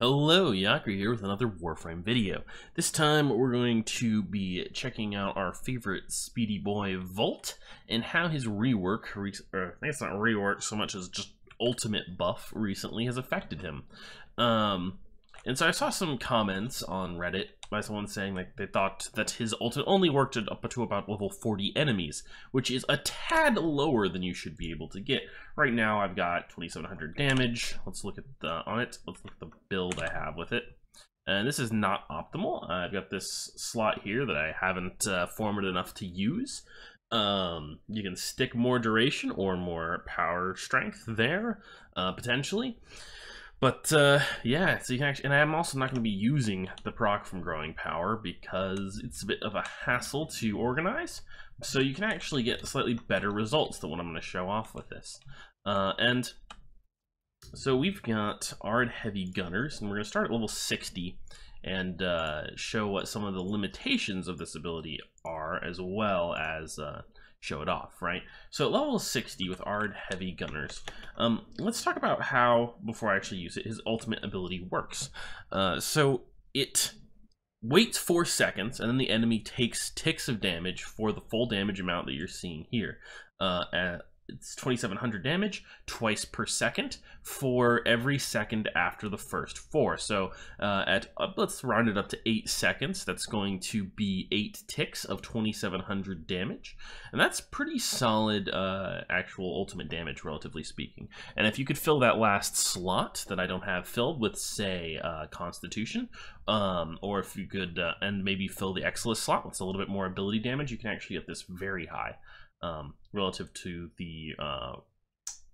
Hello, Yaku here with another Warframe video. This time we're going to be checking out our favorite speedy boy Volt and how his rework, I think it's not rework so much as just ultimate buff recently has affected him. And so I saw some comments on Reddit by someone saying like they thought that his ultimate only worked up to about level 40 enemies, which is a tad lower than you should be able to get. Right now I've got 2700 damage. Let's look at Let's look at the build I have with it. And this is not optimal. I've got this slot here that I haven't formed enough to use. You can stick more duration or more power strength there, potentially. But yeah, so you can actually, and I'm also not going to be using the proc from growing power because it's a bit of a hassle to organize. So you can actually get slightly better results than what I'm going to show off with this. And so we've got Ard Heavy Gunners, and we're going to start at level 60 and show what some of the limitations of this ability are, as well as show it off, right? So at level 60 with Ard Heavy Gunners, let's talk about how, before I actually use it, his ultimate ability works. So it waits 4 seconds, and then the enemy takes ticks of damage for the full damage amount that you're seeing here. It's 2700 damage twice per second for every second after the first 4. So let's round it up to 8 seconds. That's going to be 8 ticks of 2700 damage, and that's pretty solid actual ultimate damage, relatively speaking. And if you could fill that last slot that I don't have filled with, say, Constitution, or if you could and maybe fill the Exilus slot with a little bit more ability damage, you can actually get this very high. Relative to the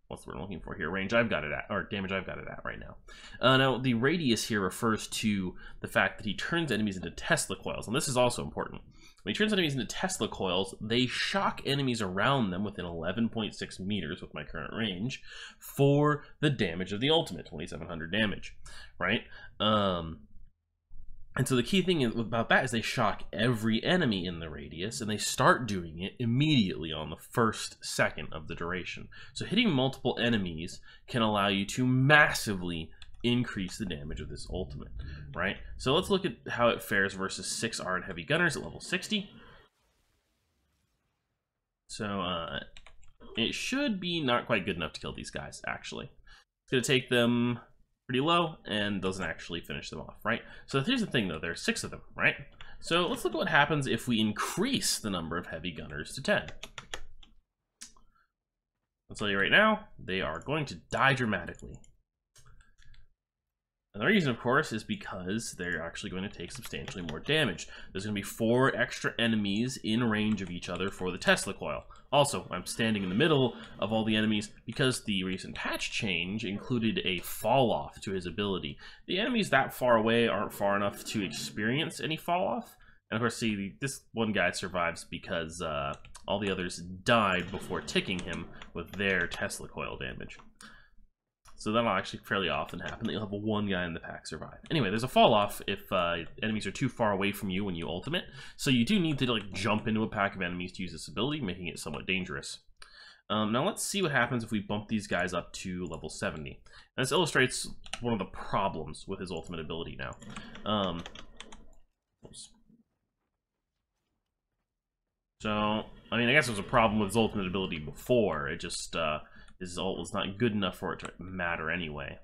what's the word I'm looking for here, range I've got it at, or damage I've got it at right now. Now the radius here refers to the fact that he turns enemies into Tesla coils, and this is also important. When he turns enemies into Tesla coils, they shock enemies around them within 11.6 meters with my current range for the damage of the ultimate, 2700 damage, right? And so the key thing about that is they shock every enemy in the radius, and they start doing it immediately on the first second of the duration. So hitting multiple enemies can allow you to massively increase the damage of this ultimate, right? So let's look at how it fares versus 6 Ard Heavy Gunners at level 60. So it should be not quite good enough to kill these guys, actually. It's going to take them pretty low and doesn't actually finish them off, right? So here's the thing though, there's 6 of them, right? So let's look at what happens if we increase the number of heavy gunners to 10. I'll tell you right now, they are going to die dramatically. And the reason, of course, is because they're actually going to take substantially more damage. There's going to be 4 extra enemies in range of each other for the Tesla coil. Also, I'm standing in the middle of all the enemies because the recent patch change included a fall off to his ability. The enemies that far away aren't far enough to experience any fall off. And of course, see, this one guy survives because all the others died before ticking him with their Tesla coil damage. So that'll actually fairly often happen that you'll have one guy in the pack survive. Anyway, there's a fall off if enemies are too far away from you when you ultimate. So you do need to like jump into a pack of enemies to use this ability, making it somewhat dangerous. Now let's see what happens if we bump these guys up to level 70. And this illustrates one of the problems with his ultimate ability now. So, I mean, I guess there was a problem with his ultimate ability before. It just his ult was not good enough for it to matter anyway.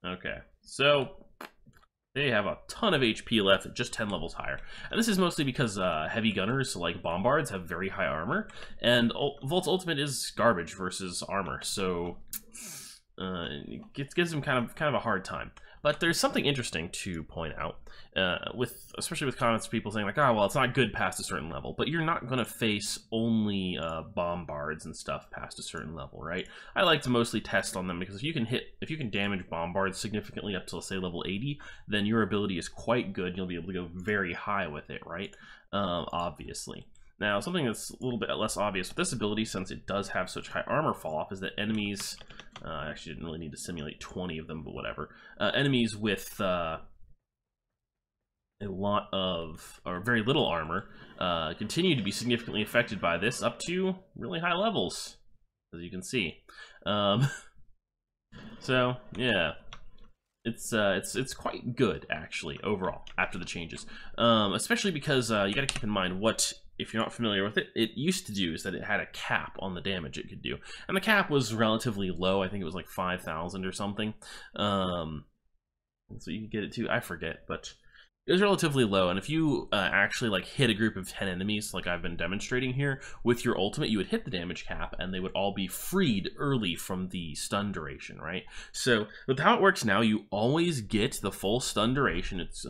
Okay, so they have a ton of HP left at just 10 levels higher. And this is mostly because heavy gunners like bombards have very high armor, and Volt's ultimate is garbage versus armor, so it gives him kind of a hard time. But there's something interesting to point out, especially with comments people saying like, oh, well, it's not good past a certain level, but you're not going to face only bombards and stuff past a certain level, right? I like to mostly test on them because if you can damage bombards significantly up to, say, level 80, then your ability is quite good. You'll be able to go very high with it, right? Obviously. Now, something that's a little bit less obvious with this ability, since it does have such high armor fall off, is that enemies, I actually didn't really need to simulate 20 of them, but whatever. Enemies with a lot of, or very little armor, continue to be significantly affected by this up to really high levels, as you can see. So, yeah. it's quite good actually overall after the changes, especially because you got to keep in mind what, if you're not familiar with it, it used to do is that it had a cap on the damage it could do, and the cap was relatively low. I think it was like 5,000 or something. So you could get it to, I forget, but it was relatively low, and if you actually like hit a group of 10 enemies, like I've been demonstrating here, with your ultimate, you would hit the damage cap, and they would all be freed early from the stun duration, right? So with how it works now, you always get the full stun duration. It's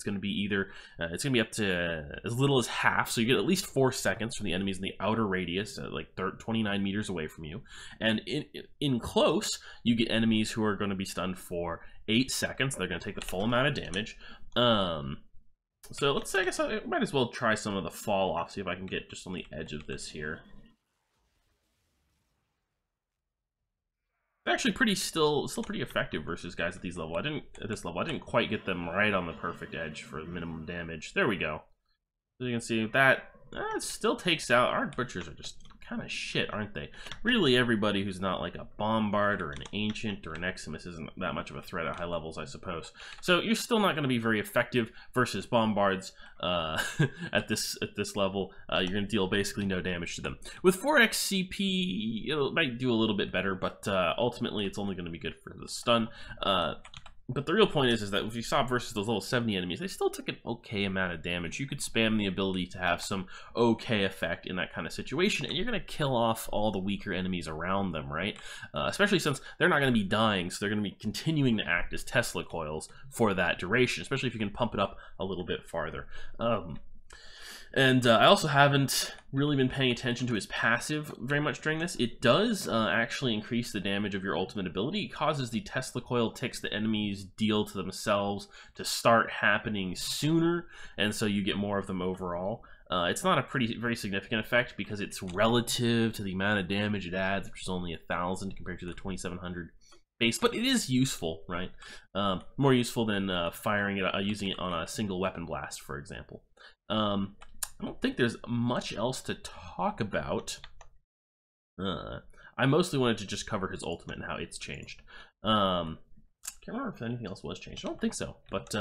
going to be either, it's going to be up to as little as half, so you get at least 4 seconds from the enemies in the outer radius, like 29 meters away from you. And in close, you get enemies who are going to be stunned for 8 seconds. They're going to take the full amount of damage. So let's say, I guess I might as well try some of the fall off, see if I can get just on the edge of this here. Actually still pretty effective versus guys at this level. I didn't quite get them right on the perfect edge for minimum damage. There we go. So you can see that it still takes out. Our butchers are just kind of shit, aren't they? Really, everybody who's not like a bombard or an ancient or an eximus isn't that much of a threat at high levels, I suppose. So you're still not going to be very effective versus bombards at this level. You're going to deal basically no damage to them. With 4x CP, it might do a little bit better, but ultimately it's only going to be good for the stun. But the real point is that if you saw versus those level 70 enemies, they still took an okay amount of damage. You could spam the ability to have some okay effect in that kind of situation, and you're going to kill off all the weaker enemies around them, right? Especially since they're not going to be dying, so they're going to be continuing to act as Tesla coils for that duration, especially if you can pump it up a little bit farther. And I also haven't really been paying attention to his passive very much during this. It does actually increase the damage of your ultimate ability. It causes the Tesla coil ticks the enemies deal to themselves to start happening sooner, and so you get more of them overall. It's not a very significant effect because it's relative to the amount of damage it adds, which is only 1,000 compared to the 2,700 base, but it is useful, right? More useful than firing it, using it on a single weapon blast, for example. I don't think there's much else to talk about. I mostly wanted to just cover his ultimate and how it's changed. Can't remember if anything else was changed. I don't think so, but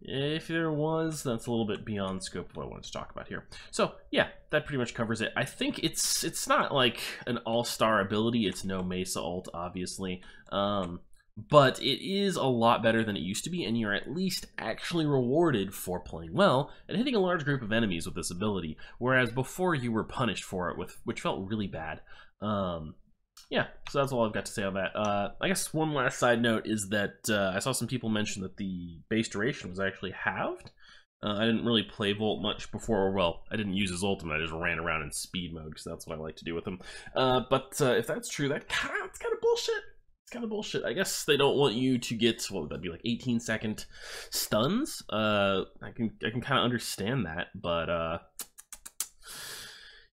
if there was, that's a little bit beyond scope of what I wanted to talk about here. So yeah, that pretty much covers it. I think it's not like an all-star ability. It's no Mesa ult, obviously. But it is a lot better than it used to be, and you're at least actually rewarded for playing well and hitting a large group of enemies with this ability, whereas before you were punished for it, which felt really bad. Yeah, so that's all I've got to say on that. I guess one last side note is that I saw some people mention that the base duration was actually halved. I didn't really play Volt much before, or well, I didn't use his ultimate, I just ran around in speed mode, because that's what I like to do with him. But if that's true, it's kind of bullshit. It's kind of bullshit. I guess they don't want you to get, what would that be, like 18-second stuns? I can kind of understand that, but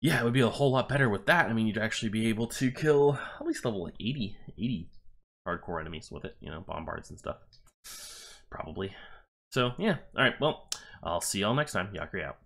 yeah, it would be a whole lot better with that. I mean, you'd actually be able to kill at least level like 80 hardcore enemies with it, you know, bombards and stuff. Probably. So yeah, all right, well, I'll see y'all next time. Yakri out.